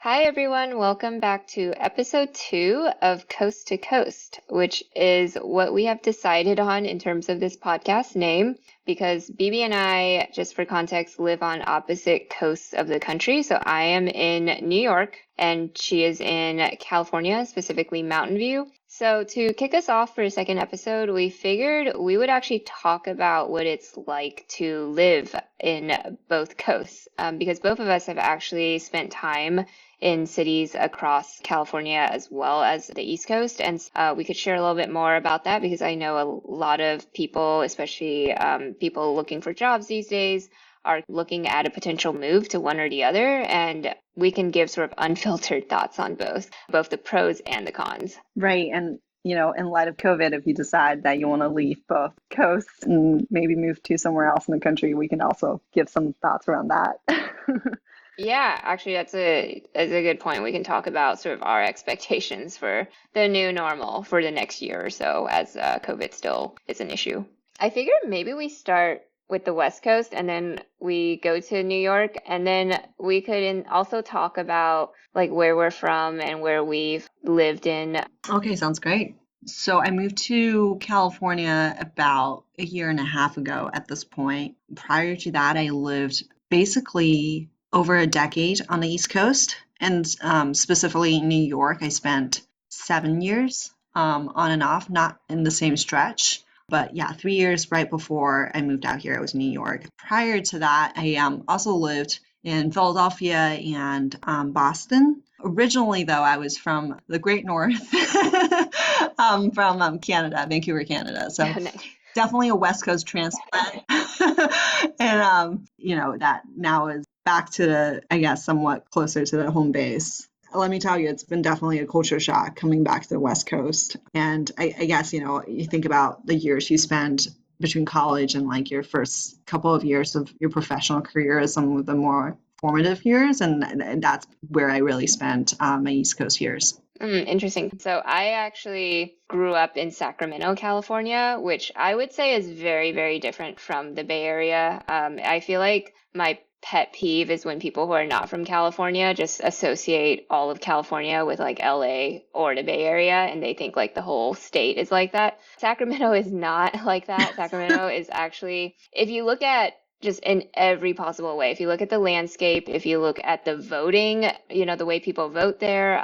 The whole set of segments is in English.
Hi, everyone. Welcome back to episode 2 of Coast to Coast, which is what we have decided on in terms of this podcast name, because Bibi and I, just for context, live on opposite coasts of the country. So I am in New York and she is in California, specifically Mountain View. So to kick us off for a second episode, we figured we would actually talk about what it's like to live in both coasts, because both of us have actually spent time in cities across California as well as the East Coast. And we could share a little bit more about that because I know a lot of people, especially people looking for jobs these days, are looking at a potential move to one or the other. And we can give sort of unfiltered thoughts on both the pros and the cons. Right. And, in light of COVID, if you decide that you want to leave both coasts and maybe move to somewhere else in the country, we can also give some thoughts around that. Yeah, actually, that's a good point. We can talk about sort of our expectations for the new normal for the next year or so as COVID still is an issue. I figured maybe we start with the West Coast and then we go to New York and then we could also talk about like where we're from and where we've lived in. Okay, sounds great. So I moved to California about a year and a half ago at this point. Prior to that, I lived basically over a decade on the East Coast, and specifically in New York. I spent 7 years on and off, not in the same stretch, but yeah, 3 years right before I moved out here. I was in New York. Prior to that, I also lived in Philadelphia and Boston. Originally, though, I was from the Great North, from Canada, Vancouver, Canada. So definitely a West Coast transplant. And, that now is back to, I guess, somewhat closer to the home base. Let me tell you, it's been definitely a culture shock coming back to the West Coast. And I guess, you think about the years you spend between college and like your first couple of years of your professional career as some of the more formative years. And that's where I really spent my East Coast years. Interesting. So I actually grew up in Sacramento, California, which I would say is very, very different from the Bay Area. I feel like my pet peeve is when people who are not from California just associate all of California with like LA or the Bay Area, and they think like the whole state is like that. Sacramento is not like that. Sacramento is actually, if you look at just in every possible way. If you look at the landscape, if you look at the voting, the way people vote there,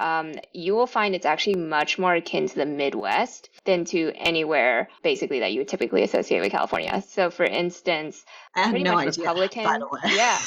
you will find it's actually much more akin to the Midwest than to anywhere basically that you would typically associate with California. So for instance, I had pretty no much idea, Republican. by the way. Yeah.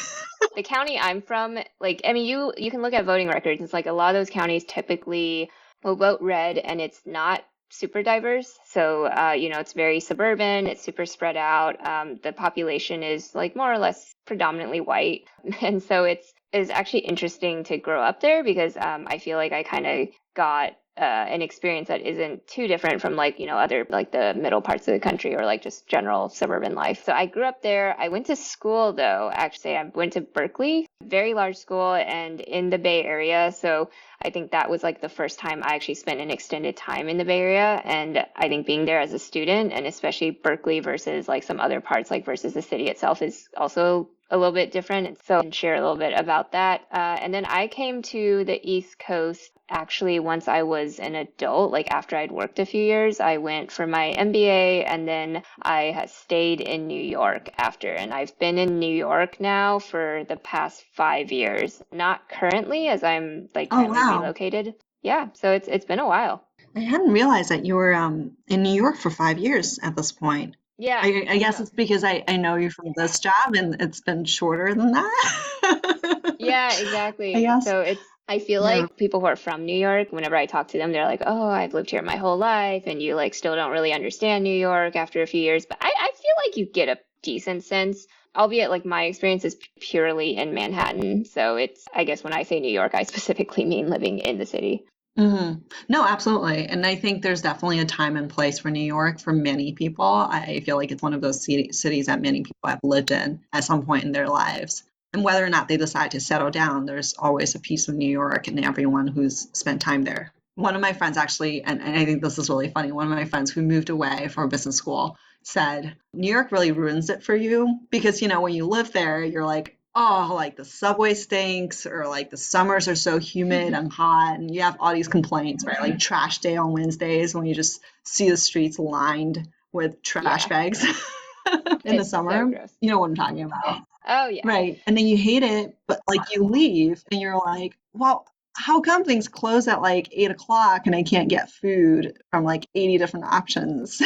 The county I'm from, you can look at voting records. It's like a lot of those counties typically will vote red and it's not super diverse. So, it's very suburban, it's super spread out. The population is like more or less predominantly white. And so it's actually interesting to grow up there because I feel like I kind of got an experience that isn't too different from other like the middle parts of the country or like just general suburban life. So I grew up there. I went to school though. Actually, I went to Berkeley, very large school and in the Bay Area. So I think that was like the first time I actually spent an extended time in the Bay Area. And I think being there as a student and especially Berkeley versus like some other parts, like versus the city itself is also a little bit different. And so I can share a little bit about that. And then I came to the East Coast actually once I was an adult, like after I'd worked a few years. I went for my MBA and then I stayed in New York after. And I've been in New York now for the past 5 years. Not currently, as I'm like currently relocated. Yeah, so it's been a while. I hadn't realized that you were in New York for 5 years at this point. Yeah. I guess it's because I know you from this job and it's been shorter than that. Yeah, exactly. I guess. So I feel like people who are from New York, whenever I talk to them, they're like, oh, I've lived here my whole life. And you like still don't really understand New York after a few years. But I feel like you get a decent sense, albeit like my experience is purely in Manhattan. So I guess when I say New York, I specifically mean living in the city. Mm-hmm. No, absolutely. And I think there's definitely a time and place for New York for many people. I feel like it's one of those cities that many people have lived in at some point in their lives. And whether or not they decide to settle down, there's always a piece of New York and everyone who's spent time there. One of my friends actually, and I think this is really funny, one of my friends who moved away for business school said, New York really ruins it for you because, when you live there, you're like, oh, like the subway stinks, or like the summers are so humid and hot, and you have all these complaints, right? Like trash day on Wednesdays when you just see the streets lined with trash Yeah, bags in the it's so summer. gross. You know what I'm talking about. Oh yeah. Right. And then you hate it, but like you leave and you're like, well, how come things close at like 8 o'clock and I can't get food from like 80 different options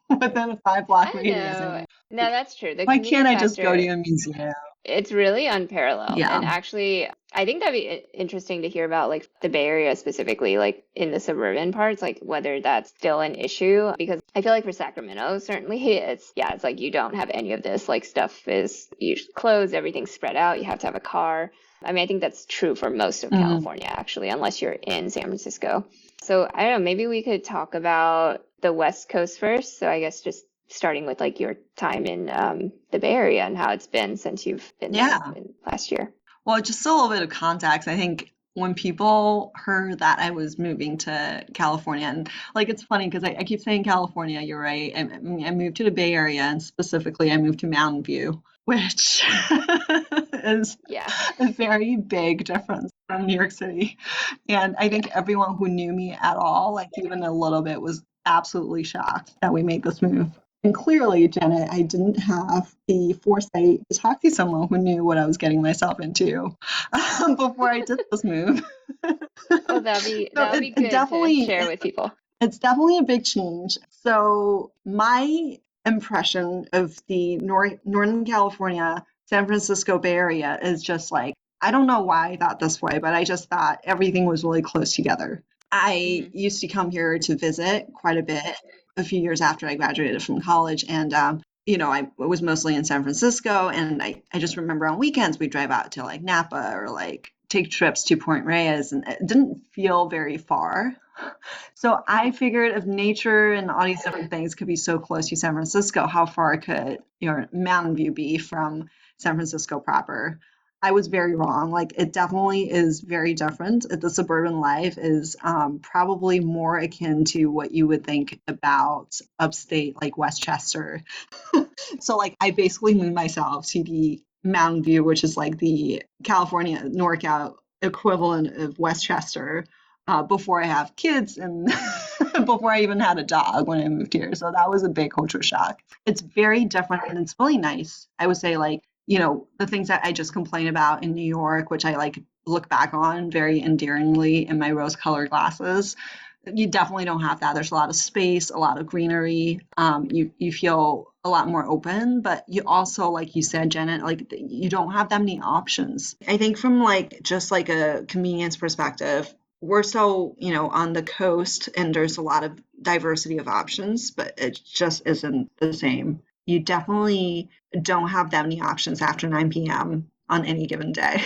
within a 5 block I radius? know. And No, like, that's true. The why can't convenience I just go factor, to a museum? it's really unparalleled. Yeah. And actually, I think that'd be interesting to hear about like the Bay Area specifically, like in the suburban parts, like whether that's still an issue. Because I feel like for Sacramento, certainly it's, yeah, it's like you don't have any of this. Like stuff is usually closed, everything's spread out. You have to have a car. I mean, I think that's true for most of Mm. California, actually, unless you're in San Francisco. So I don't know, maybe we could talk about the West Coast first. So I guess just starting with like your time in the Bay Area and how it's been since you've been there Yeah. in last year. Well, just a little bit of context. I think when people heard that I was moving to California, and like it's funny because I keep saying California, you're right. I moved to the Bay Area, and specifically, I moved to Mountain View, which is Yeah. a very big difference from New York City. And I think Yeah. everyone who knew me at all, like even a little bit, was absolutely shocked that we made this move. And clearly, Janet, I didn't have the foresight to talk to someone who knew what I was getting myself into before I did this move. Oh, So that'd be good to share with people. it's definitely a big change. So my impression of the Northern California, San Francisco Bay Area is just like, I don't know why I thought this way, but I just thought everything was really close together. I Hmm. used to come here to visit quite a bit a few years after I graduated from college. And, I was mostly in San Francisco. And I just remember on weekends we'd drive out to like Napa or like take trips to Point Reyes. And it didn't feel very far. So I Hmm. figured if nature and all these different things could be so close to San Francisco, how far could Mountain View be from San Francisco proper? I was very wrong. Like it definitely is very different. The suburban life is probably more akin to what you would think about upstate, like Westchester. So like I basically moved myself to the Mountain View, which is like the California NorCal equivalent of Westchester, before I have kids and before I even had a dog when I moved here. So that was a big culture shock. It's very different and it's really nice. I would say like, the things that I just complain about in New York, which I like look back on very endearingly in my rose colored glasses. You definitely don't have that. There's a lot of space, a lot of greenery. You feel a lot more open, but you also, like you said, Janet, like you don't have that many options. I think from like just like a convenience perspective, we're so on the coast, and there's a lot of diversity of options, but it just isn't the same. You definitely don't have that many options after 9 p.m. on any given day,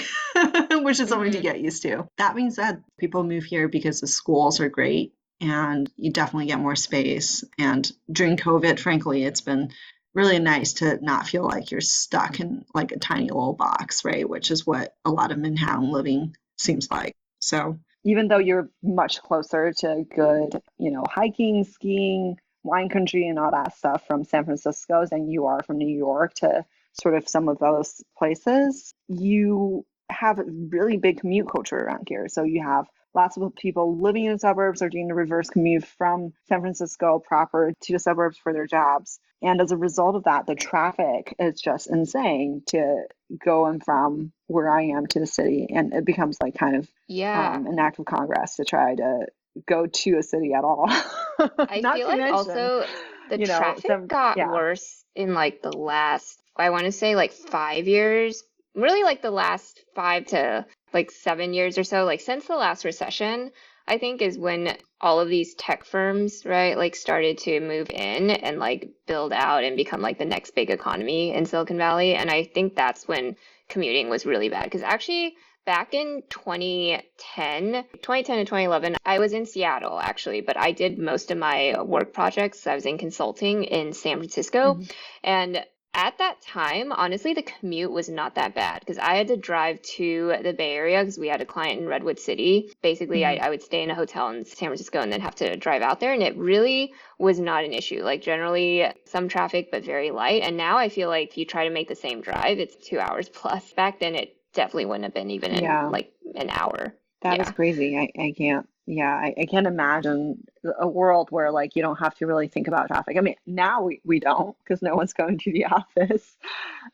which is something to Hmm. get used to. That being said, people move here because the schools are great and you definitely get more space. And during COVID, frankly, it's been really nice to not feel like you're stuck in like a tiny little box, right? Which is what a lot of Manhattan living seems like. So, even though you're much closer to good, hiking, skiing, wine country, and all that stuff from San Francisco than you are from New York to sort of some of those places, you have a really big commute culture around here. So you have lots of people living in the suburbs or doing the reverse commute from San Francisco proper to the suburbs for their jobs. And as a result of that, the traffic is just insane to going from where I am to the city. And it becomes like kind of Yeah. an act of Congress to try to go to a city at all. I Not feel to like mention, also the traffic some, got yeah. worse in like the last, I want to say like 5 years, really like the last 5 to like 7 years or so, like since the last recession, I think is when all of these tech firms, right, like started to move in and like build out and become like the next big economy in Silicon Valley. And I think that's when commuting was really bad because actually back in 2010 to 2011, I was in Seattle actually, but I did most of my work projects. I was in consulting in San Francisco. Mhm. And At that time, honestly, the commute was not that bad because I had to drive to the Bay Area because we had a client in Redwood City. Basically, Mhm. I would stay in a hotel in San Francisco and then have to drive out there, and it really was not an issue. Like, generally, some traffic, but very light. And now I feel like if you try to make the same drive, it's 2 hours plus. Back then, it definitely wouldn't have been even in Yeah. like an hour. That is Yeah. crazy. I can't, yeah, I can't imagine a world where like you don't have to really think about traffic. I mean, now we don't because no one's going to the office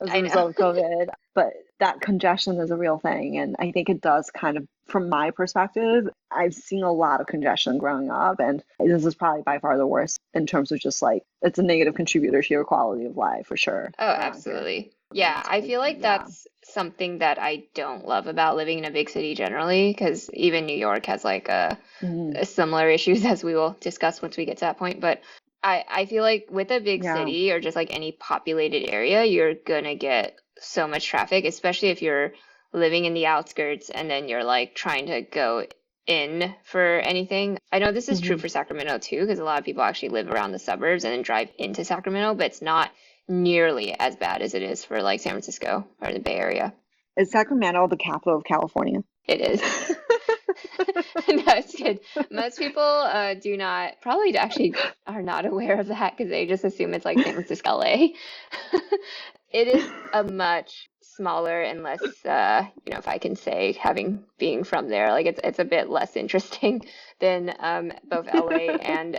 as a I know. result of COVID, but that congestion is a real thing. And I think it does kind of, from my perspective, I've seen a lot of congestion growing up, and this is probably by far the worst in terms of just like it's a negative contributor to your quality of life for sure Oh, around here. absolutely. Yeah, I feel like Yeah. that's something that I don't love about living in a big city generally, because even New York has like Mhm. a similar issues as we will discuss once we get to that point. But I feel like with a big Yeah. city or just like any populated area, you're gonna get so much traffic, especially if you're living in the outskirts and then you're like trying to go in for anything. I know this is true Mhm. for Sacramento too, because a lot of people actually live around the suburbs and then drive into Sacramento, but it's not nearly as bad as it is for like San Francisco or the Bay Area. Is Sacramento the capital of California? It is. No, it's good. Most people do not, probably actually are not aware of that because they just assume it's like San Francisco, LA. It is a much smaller and less, if I can say, having being from there, like it's a bit less interesting than both LA and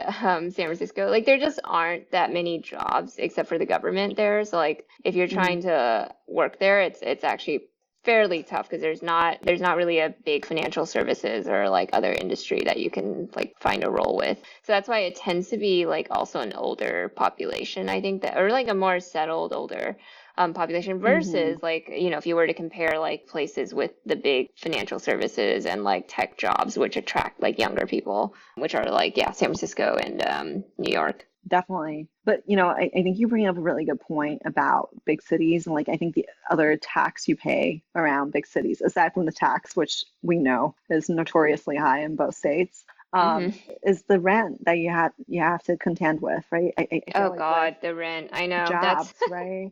San Francisco. Like there just aren't that many jobs except for the government there. So like if you're Mhm. trying to work there, it's actually fairly tough because there's not really a big financial services or like other industry that you can like find a role with. So that's why it tends to be like also an older population, I think that, or like a more settled older population Mhm. versus like, if you were to compare like places with the big financial services and like tech jobs, which attract like younger people, which are like, yeah, San Francisco and New York. Definitely. But I think you bring up a really good point about big cities, and like I think the other tax you pay around big cities, aside from the tax, which we know is notoriously high in both states, um, Hmm. is the rent that you have to contend with, right? I feel Oh like with God, the rent. I know. That's jobs, right?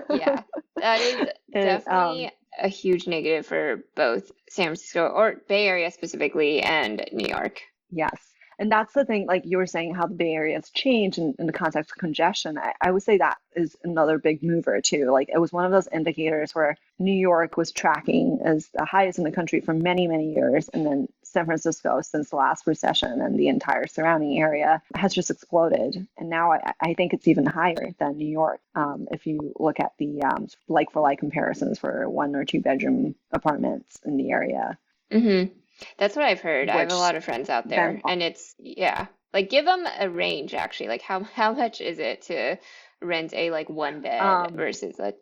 Yeah, that is It definitely a huge negative for both San Francisco or Bay Area specifically and New York. Yes. And that's the thing, like you were saying, how the Bay Area has changed in the context of congestion. I would say that is another big mover too. Like it was one of those indicators where New York was tracking as the highest in the country for many, many years. And then San Francisco, since the last recession and the entire surrounding area, has just exploded. And now I think it's even higher than New York. If you look at the like for like comparisons for 1 or 2 bedroom apartments in the area, Hmm. That's what I've heard. I have a which lot of friends out then there, and it's yeah. Like give them a range actually. Like how much is it to rent a like one bed um, versus a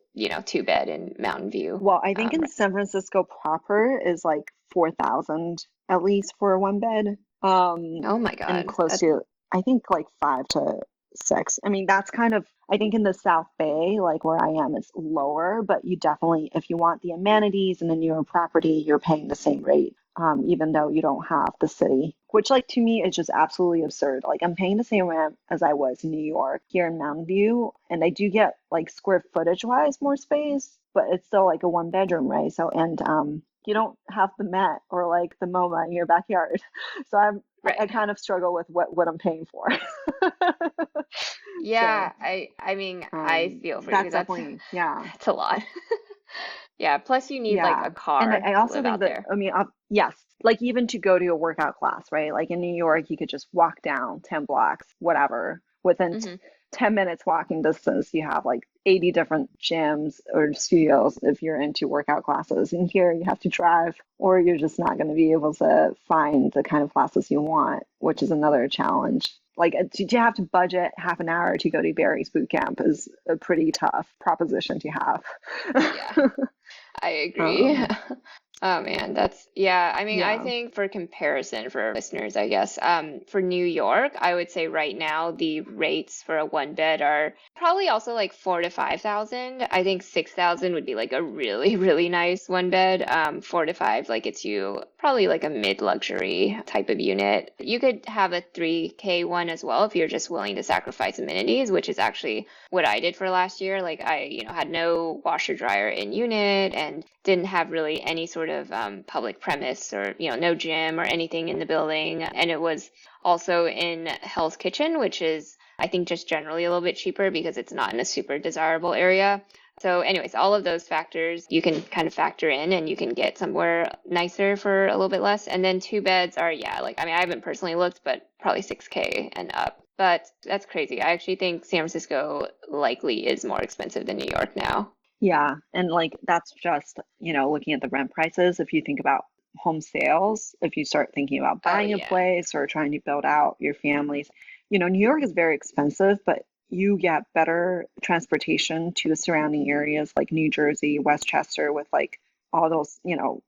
two bed in Mountain View? well, I think in San Francisco proper is like 4,000 at least for a one bed. Oh my And God. close to, I think like 5 to 6. I mean, that's kind of, I think in the South Bay, like where I am, it's lower, but you definitely, if you want the amenities and a newer property, you're paying the same rate, even though you don't have the city, which like to me is just absolutely absurd. Like I'm paying the same rent as I was in New York here in Mountain View, and I do get like square footage wise more space, but it's still like a one bedroom, right? So, and you don't have the Met or like the MoMA in your backyard. So I Right. kind of struggle with what I'm paying for. Yeah, So I mean, I feel for you that's because that's definitely, yeah, that's a lot. Yeah, plus you need like yeah. a And car I to also live think out that, there. I mean, yes, like even to go to a workout class, right? Like in New York, you could just walk down 10 blocks, whatever. Within Hmm. 10 minutes walking distance, you have like 80 different gyms or studios if you're into workout classes. And here you have to drive, or you're just not going to be able to find the kind of classes you want, which is another challenge. Like to have to budget half an hour to go to Barry's boot camp is a pretty tough proposition to have. Yeah, I agree. Um, Oh man, yeah. I mean, I Yeah. think for comparison for listeners, I guess, for New York, I would say right now the rates for a one bed are probably also like 4 to 5 thousand. I think 6,000 would be like a really, really nice one bed. 4 to 5, like it's you probably like a mid-luxury type of unit. You could have a 3K one as well if you're just willing to sacrifice amenities, which is actually what I did for last year. Like had no washer dryer in unit and didn't have really any sort of public premise or, no gym or anything in the building. And it was also in Hell's Kitchen, which is, I think, just generally a little bit cheaper because it's not in a super desirable area. So, anyways, all of those factors you can kind of factor in and you can get somewhere nicer for a little bit less. And then two beds are, yeah, like, I mean, I haven't personally looked, but probably 6K and up. But that's crazy. I actually think San Francisco likely is more expensive than New York now. Yeah, and like that's just, looking at the rent prices. If you think about home sales, if you start thinking about Oh, buying a yeah. place or trying to build out your families, New York is very expensive, but you get better transportation to the surrounding areas like New Jersey, Westchester, with like all those,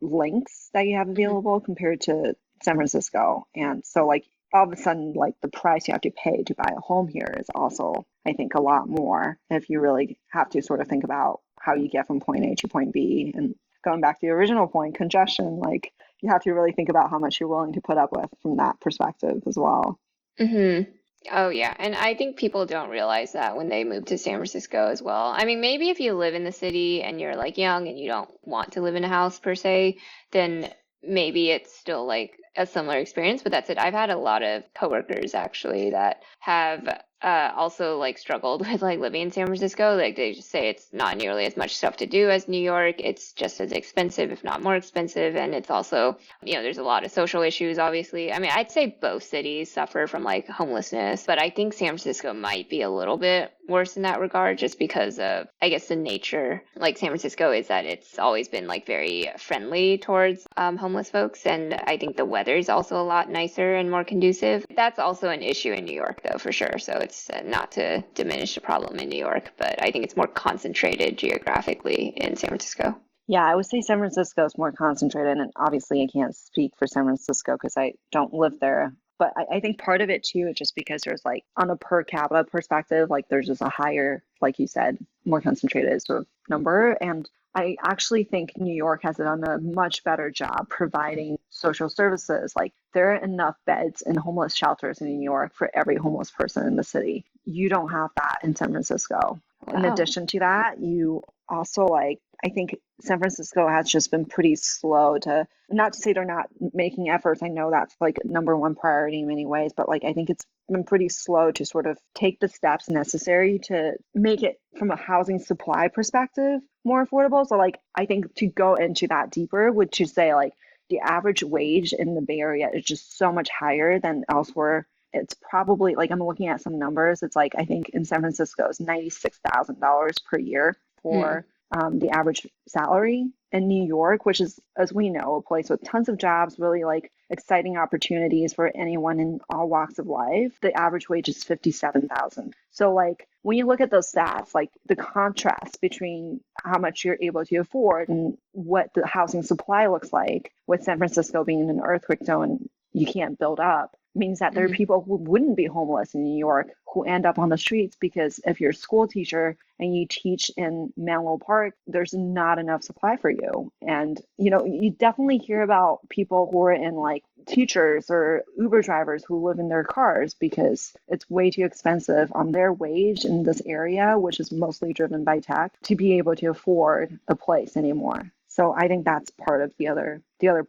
links that you have Mhm. available compared to San Francisco. And so like all of a sudden, like the price you have to pay to buy a home here is also, I think, a lot more if you really have to sort of think about how you get from point A to point B. And going back to the original point, congestion, like you have to really think about how much you're willing to put up with from that perspective as well. Mm-hmm. Oh, yeah. And I think people don't realize that when they move to San Francisco as well. I mean, maybe if you live in the city and you're like young and you don't want to live in a house per se, then maybe it's still like a similar experience. But that's it. I've had a lot of coworkers actually that have also like struggled with like living in San Francisco. Like they just say it's not nearly as much stuff to do as New York. It's just as expensive, if not more expensive. And it's also there's a lot of social issues, obviously. I mean, I'd say both cities suffer from like homelessness, but I think San Francisco might be a little bit worse in that regard just because of, I guess, the nature. Like San Francisco is that it's always been like very friendly towards homeless folks. And I think the weather is also a lot nicer and more conducive. That's also an issue in New York, though, for sure. So it's not to diminish the problem in New York, but I think it's more concentrated geographically in San Francisco. Yeah, I would say San Francisco is more concentrated, and obviously I can't speak for San Francisco because I don't live there. But I think part of it too is just because there's like on a per capita perspective, like there's just a higher, like you said, more concentrated sort of number. And I actually think New York has done a much better job providing social services. Like there are enough beds in homeless shelters in New York for every homeless person in the city. You don't have that in San Francisco. In Wow. addition to that, you also like I think San Francisco has just been pretty slow to, not to say they're not making efforts. I know that's like number one priority in many ways, but like I think it's been pretty slow to sort of take the steps necessary to make it from a housing supply perspective more affordable. So like I think to go into that deeper would to say like the average wage in the Bay Area is just so much higher than elsewhere. It's probably like I'm looking at some numbers. It's like I think in San Francisco it's $96,000 per year Hmm. for the average salary. In New York, which is, as we know, a place with tons of jobs, really like exciting opportunities for anyone in all walks of life, the average wage is 57,000. So like when you look at those stats, like the contrast between how much you're able to afford and what the housing supply looks like, with San Francisco being an earthquake zone, you can't build up, means that there are Hmm. people who wouldn't be homeless in New York who end up on the streets because if you're a school teacher and you teach in Menlo Park, there's not enough supply for you. And, you definitely hear about people who are in like teachers or Uber drivers who live in their cars because it's way too expensive on their wage in this area, which is mostly driven by tech, to be able to afford a place anymore. So I think that's part of the other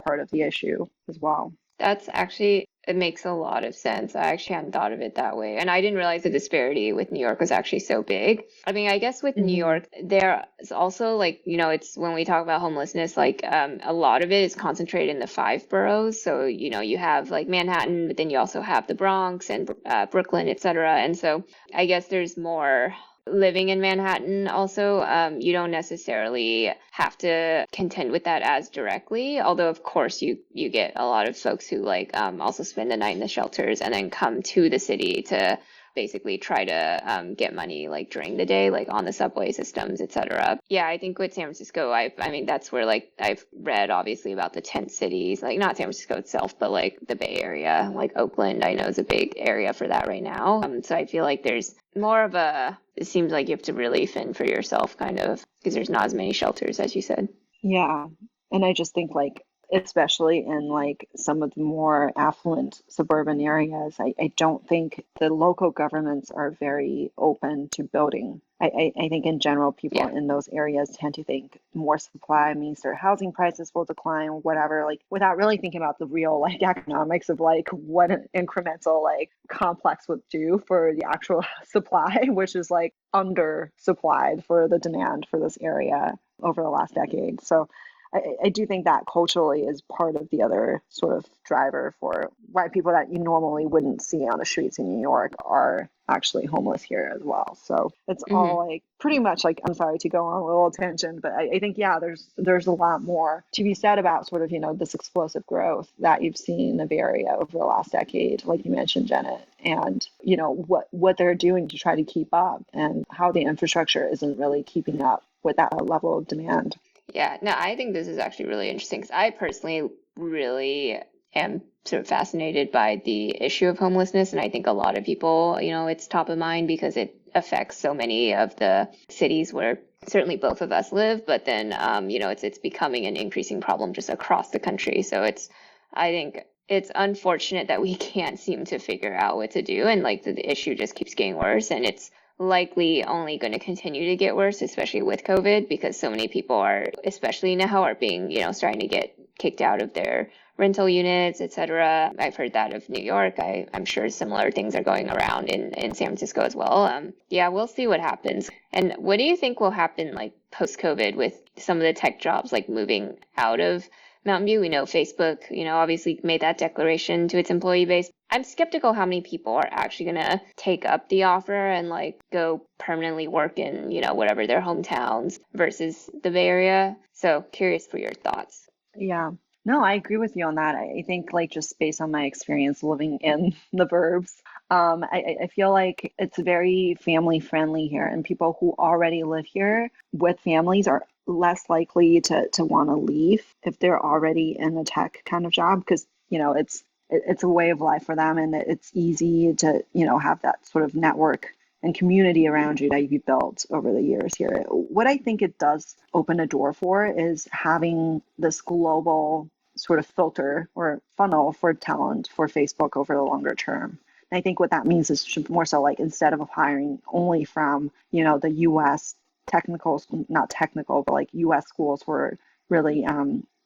part of the issue as well. That's actually, it makes a lot of sense. I actually hadn't thought of it that way. And I didn't realize the disparity with New York was actually so big. I mean, I guess with New Hmm. York, there is also like, it's when we talk about homelessness, like a lot of it is concentrated in the five boroughs. So, you have like Manhattan, but then you also have the Bronx and Brooklyn, et cetera. And so I guess there's more living in Manhattan also, you don't necessarily have to contend with that as directly. Although, of course, you get a lot of folks who like also spend the night in the shelters and then come to the city to basically try to get money like during the day, like on the subway systems, etc. Yeah, I think with San Francisco, I mean, that's where like I've read obviously about the tent cities, like not San Francisco itself, but like the Bay Area, like Oakland, I know is a big area for that right now. So I feel like there's more of it seems like you have to really fend for yourself kind of because there's not as many shelters as you said. Yeah. And I just think like, especially in like some of the more affluent suburban areas, I don't think the local governments are very open to building. I think in general, people Yeah. in those areas tend to think more supply means their housing prices will decline or whatever, like without really thinking about the real like economics of like what an incremental like complex would do for the actual supply, which is like under supplied for the demand for this area over the last decade. So I do think that culturally is part of the other sort of driver for why people that you normally wouldn't see on the streets in New York are actually homeless here as well. So it's Hmm. all like pretty much like, I'm sorry to go on a little tangent, but I think, yeah, there's a lot more to be said about sort of, this explosive growth that you've seen in the Bay Area over the last decade, like you mentioned, Janet, and, what they're doing to try to keep up and how the infrastructure isn't really keeping up with that level of demand. Yeah, no, I think this is actually really interesting because I personally really am sort of fascinated by the issue of homelessness. And I think a lot of people, it's top of mind because it affects so many of the cities where certainly both of us live, but then, it's becoming an increasing problem just across the country. So I think it's unfortunate that we can't seem to figure out what to do. And like the issue just keeps getting worse. And it's likely only going to continue to get worse, especially with COVID, because so many people are, especially now, are being, starting to get kicked out of their rental units, etc. I've heard that of New York. I'm sure similar things are going around in San Francisco as well. Yeah, we'll see what happens. And what do you think will happen like post-COVID with some of the tech jobs like moving out of Mountain View? We know Facebook, obviously made that declaration to its employee base. I'm skeptical how many people are actually going to take up the offer and like go permanently work in, whatever their hometowns versus the Bay Area. So curious for your thoughts. Yeah. No, I agree with you on that. I think like just based on my experience living in the burbs, I feel like it's very family friendly here, and people who already live here with families are less likely to want to leave if they're already in a tech kind of job because, it's a way of life for them, and it's easy to, have that sort of network and community around you that you've built over the years here. What I think it does open a door for is having this global sort of filter or funnel for talent for Facebook over the longer term. And I think what that means is more so like instead of hiring only from, the US technical, not technical, but like US schools for really,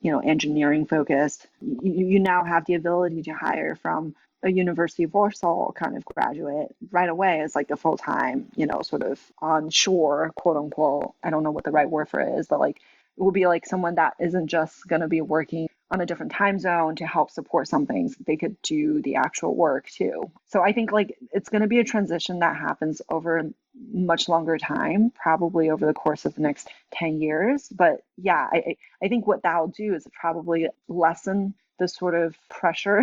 engineering focused, you now have the ability to hire from a University of Warsaw kind of graduate right away as like a full-time, sort of onshore, quote unquote. I don't know what the right word for it is, but like it will be like someone that isn't just going to be working on a different time zone to help support some things. They could do the actual work too. So I think like it's going to be a transition that happens over much longer time, probably over the course of the next 10 years. But yeah, I think what that'll do is probably lessen the sort of pressure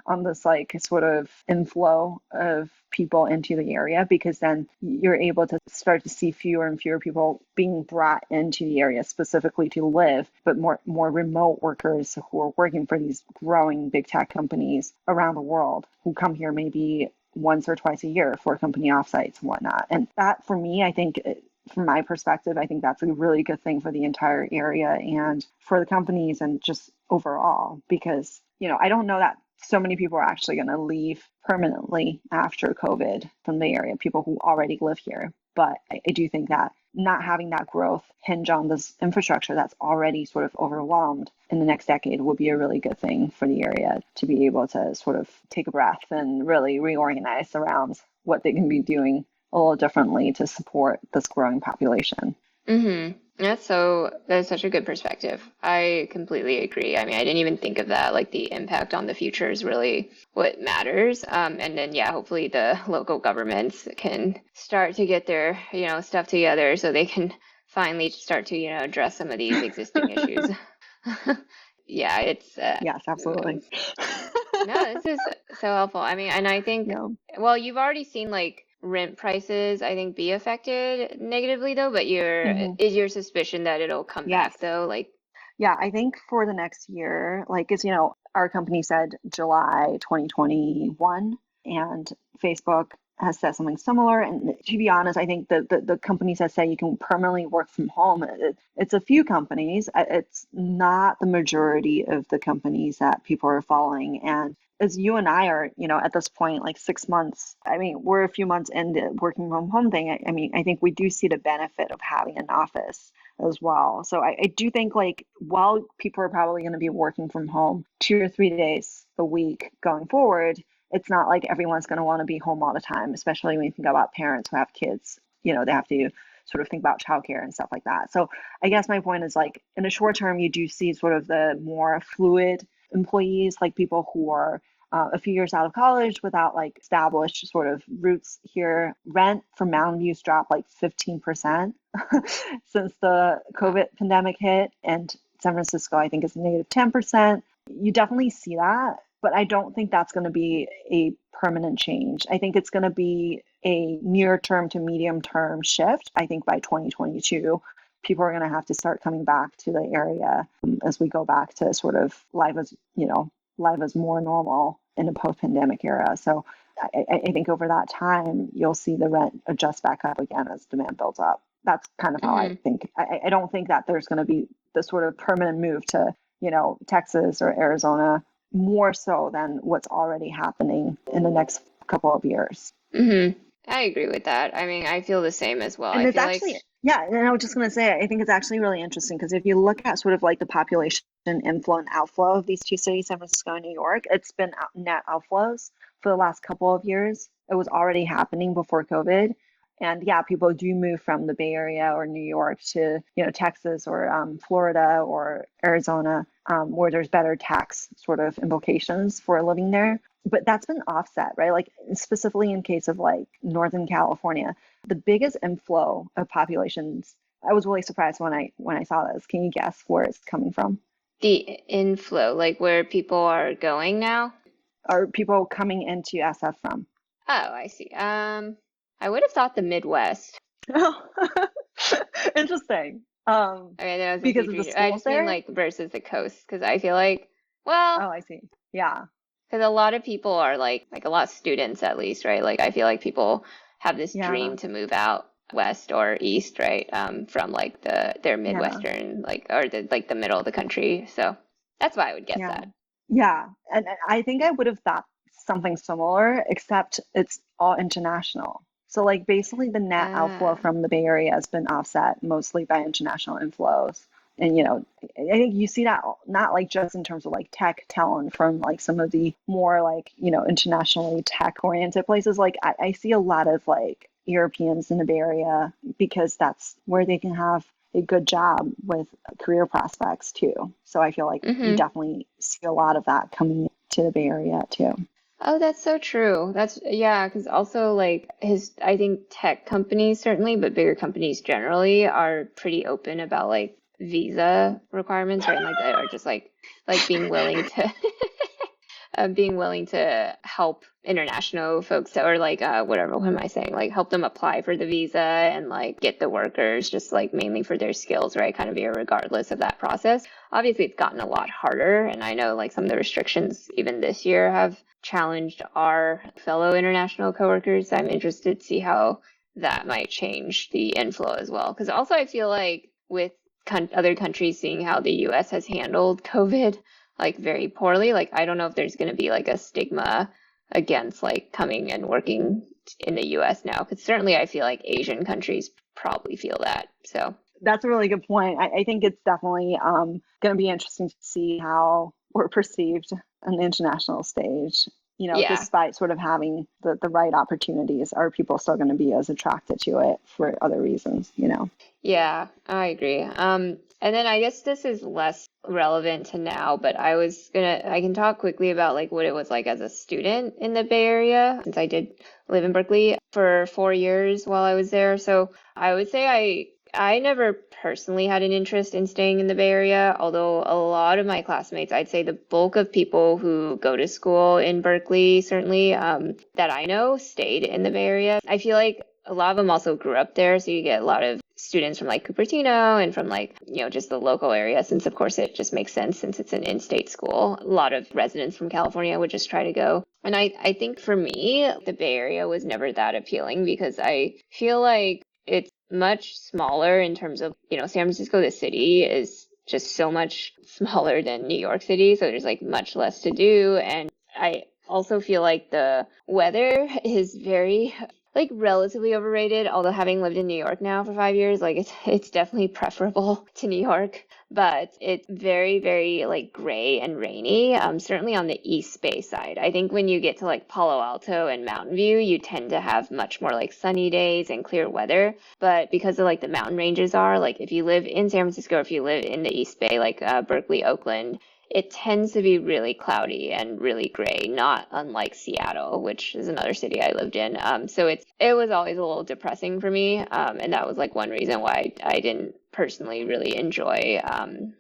on this like sort of inflow of people into the area, because then you're able to start to see fewer and fewer people being brought into the area specifically to live, but more remote workers who are working for these growing big tech companies around the world who come here maybe once or twice a year for company offsites and whatnot. And that for me, I think from my perspective, I think that's a really good thing for the entire area and for the companies and just overall, because, I don't know that so many people are actually going to leave permanently after COVID from the area, people who already live here. But I do think that not having that growth hinge on this infrastructure that's already sort of overwhelmed in the next decade will be a really good thing for the area to be able to sort of take a breath and really reorganize around what they can be doing a little differently to support this growing population. Mm-hmm. That's such a good perspective. I completely agree. I mean, I didn't even think of that. Like the impact on the future is really what matters. And then, yeah, hopefully the local governments can start to get their, stuff together so they can finally start to, address some of these existing issues. Yeah, it's Yes, absolutely. No, this is so helpful. I mean, and I think, Yeah. well, you've already seen like rent prices, I think, be affected negatively though, but Hmm. is your suspicion that it'll come Yes. back though? Like, Yeah, I think for the next year, like, as you know, our company said July 2021, and Facebook has said something similar. And to be honest, I think the companies that say you can permanently work from home, it's a few companies. It's not the majority of the companies that people are following. And as you and I are, at this point, like 6 months, I mean, we're a few months into working from home thing. I mean, I think we do see the benefit of having an office as well. So I do think like while people are probably going to be working from home 2 or 3 days a week going forward, it's not like everyone's going to want to be home all the time, especially when you think about parents who have kids. They have to sort of think about childcare and stuff like that. So I guess my point is like in the short term, you do see sort of the more fluid employees, like people who are a few years out of college without like established sort of roots here. Rent for Mountain View's dropped like 15% since the wow. COVID pandemic hit, and San Francisco, I think, is negative 10%. You definitely see that, but I don't think that's going to be a permanent change. I think it's going to be a near term to medium term shift. I think by 2022, people are going to have to start coming back to the area as we go back to sort of life as more normal in a post-pandemic era. So I think over that time, you'll see the rent adjust back up again as demand builds up. That's kind of how I Hmm. think. I don't think that there's going to be the sort of permanent move to, Texas or Arizona more so than what's already happening in the next couple of years. Hmm. I agree with that. I mean, I feel the same as well. And I it's feel like, actually, yeah, and I was just going to say, I think it's actually really interesting because if you look at sort of like the population inflow and outflow of these two cities, San Francisco and New York, it's been net outflows for the last couple of years. It was already happening before COVID. And yeah, people do move from the Bay Area or New York to, Texas or Florida or Arizona, where there's better tax sort of implications for living there. But that's been offset, right? Like specifically in case of like Northern California, the biggest inflow of populations. I was really surprised when I saw this. Can you guess where it's coming from? the inflow, like where people are going now. Are people coming into SF from? Oh, I see. I would have thought the Midwest. Oh, interesting. I mean, that was a Because huge of the region. I schools just mean there? like versus the coast, because I feel like, well, Oh, I see. Yeah. because a lot of people are like a lot of students at least, right? Like I feel like people have this Yeah. dream to move out west or east, right? From like their Yeah. Midwestern like or the middle of the country. So that's why I would guess Yeah. that. Yeah. And I think I would have thought something similar, except it's all international. So like basically the net outflow Ah, from the Bay Area has been offset mostly by international inflows. And I think you see that not like just in terms of like tech talent from like some of the more like, internationally tech oriented places. Like I see a lot of like Europeans in the Bay Area because that's where they can have a good job with career prospects too. So I feel like you mm-hmm. definitely see a lot of that coming to the Bay Area too. Oh, that's so true. That's yeah, because also like I think tech companies certainly, but bigger companies generally are pretty open about like visa requirements, right? And like they are just like being willing to help international folks or like whatever, what am I saying? Like help them apply for the visa and like get the workers just like mainly for their skills, right? Kind of irregardless of that process. Obviously, it's gotten a lot harder, and I know like some of the restrictions even this year have challenged our fellow international coworkers. I'm interested to see how that might change the inflow as well. Because also, I feel like with other countries seeing how the US has handled COVID like very poorly, like I don't know if there's going to be like a stigma against like coming and working in the US now. Because certainly I feel like Asian countries probably feel that. So, That's a really good point. I think it's definitely going to be interesting to see how we're perceived on the international stage. yeah. Despite sort of having the right opportunities, are people still going to be as attracted to it for other reasons? Yeah, I agree. And then I guess this is less relevant to now, but I can talk quickly about like what it was like as a student in the Bay Area, since I did live in Berkeley for 4 years while I was there. So I would say I never personally had an interest in staying in the Bay Area, although a lot of my classmates, I'd say the bulk of people who go to school in Berkeley, certainly, that I know, stayed in the Bay Area. I feel like a lot of them also grew up there, so you get a lot of students from like Cupertino and from like, just the local area, since of course it just makes sense since it's an in-state school. A lot of residents from California would just try to go. And I think for me, the Bay Area was never that appealing because I feel like it's much smaller in terms of, San Francisco, the city is just so much smaller than New York City. So there's like much less to do. And I also feel like the weather is very like relatively overrated, although having lived in New York now for 5 years, like it's definitely preferable to New York, but it's very, very like gray and rainy. Certainly on the East Bay side. I think when you get to like Palo Alto and Mountain View, you tend to have much more like sunny days and clear weather. But because of like the mountain ranges are, like if you live in San Francisco or if you live in the East Bay, like Berkeley, Oakland, it tends to be really cloudy and really gray, not unlike Seattle, which is another city I lived in. So it was always a little depressing for me, and that was like one reason why I didn't personally really enjoy,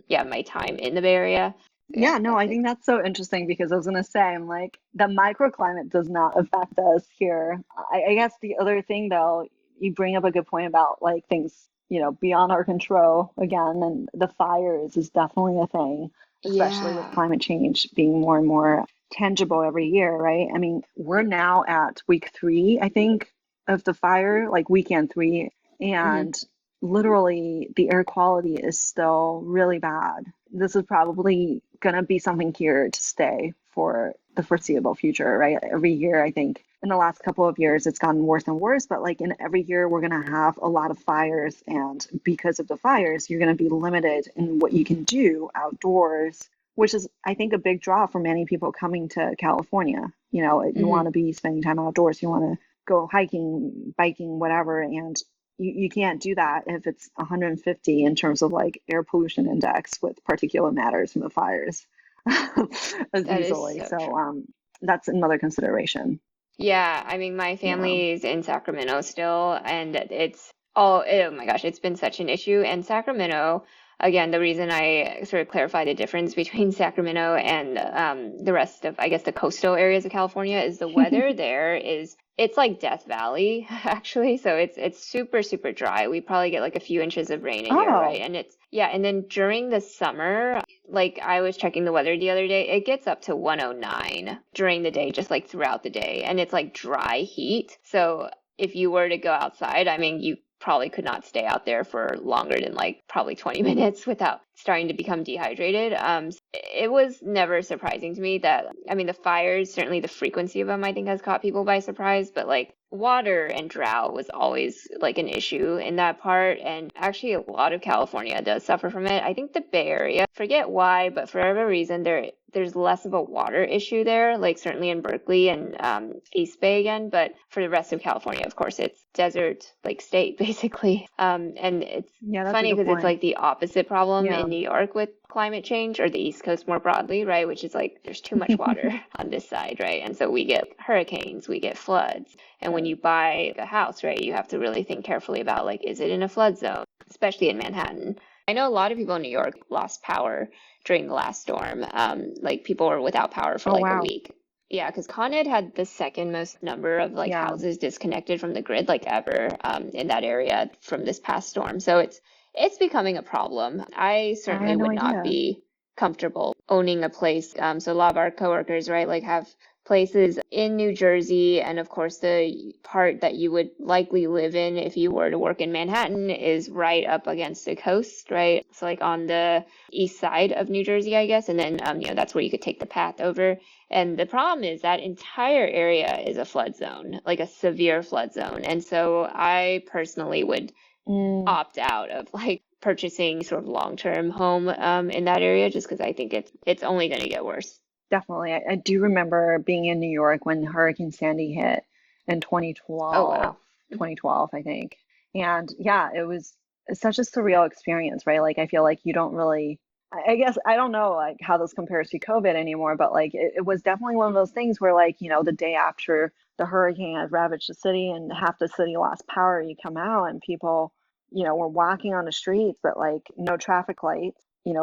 my time in the Bay Area. Yeah, Yeah, no, that's I it. think that's so interesting because I was gonna say, I'm like, the microclimate does not affect us here. I guess the other thing though, you bring up a good point about like things, beyond our control again, and the fires is definitely a thing, especially with Yeah. climate change being more and more tangible every year, right? I mean, we're now at week 3, I think, of the fire, like weekend 3, Hmm. and literally the air quality is still really bad. This is probably going to be something here to stay for the foreseeable future, right? Every year, I think in the last couple of years, it's gotten worse and worse, but like in every year, we're going to have a lot of fires. And because of the fires, you're going to be limited in what you can do outdoors, which is, I think, a big draw for many people coming to California. You want to Hmm. be spending time outdoors, you want to go hiking, biking, whatever. And you can't do that if it's 150 in terms of like air pollution index with particulate matters from the fires as That is easily. so So true. that's another consideration. Yeah, I mean, my Yeah. family is in Sacramento still, and oh my gosh, it's been such an issue. And Sacramento, again, the reason I sort of clarify the difference between Sacramento and the rest of, I guess, the coastal areas of California is the weather there it's like Death Valley, actually. So it's super, super dry. We probably get like a few inches of rain a year, right? Oh, And yeah, and then during the summer, like I was checking the weather the other day, it gets up to 109 during the day, just like throughout the day. And it's like dry heat. So if you were to go outside, I mean, you probably could not stay out there for longer than like probably 20 minutes without starting to become dehydrated. It was never surprising to me that, I mean, the fires, certainly the frequency of them, I think has caught people by surprise, but like water and drought was always like an issue in that part. And actually, a lot of California does suffer from it. I think the Bay Area, forget why, but for whatever reason, there's less of a water issue there, like certainly in Berkeley and East Bay again. But for the rest of California, of course, it's desert like state basically. And it's yeah, that's a funny good because it's point. like the opposite problem Yeah. in New York with climate change or the East Coast more broadly, right? Which is like there's too much water on this side, right? And so we get hurricanes, we get floods. And when you buy a house, right, you have to really think carefully about like, is it in a flood zone, especially in Manhattan? I know a lot of people in New York lost power during the last storm. Like people were without power for Oh, like a wow. week. Yeah, because Con Ed had the second most number of like Yeah. houses disconnected from the grid like ever in that area from this past storm. So it's becoming a problem. I I certainly had no would not idea. be comfortable owning a place. So a lot of our coworkers, right, like have places in New Jersey, and of course the part that you would likely live in if you were to work in Manhattan is right up against the coast, right? So like on the east side of New Jersey, I guess, and then that's where you could take the path over. And the problem is that entire area is a flood zone, like a severe flood zone. And so I personally would Mm, opt out of like purchasing sort of long-term home in that area just because I think it's only going to get worse. definitely. I do remember being in New York when Hurricane Sandy hit in Oh wow. 2012, I think. And yeah, it was such a surreal experience, right? Like I feel like you don't really, I guess I don't know like how this compares to COVID anymore, but like it was definitely one of those things where like, the day after the hurricane had ravaged the city and half the city lost power, you come out and people, we're walking on the streets, but like no traffic lights,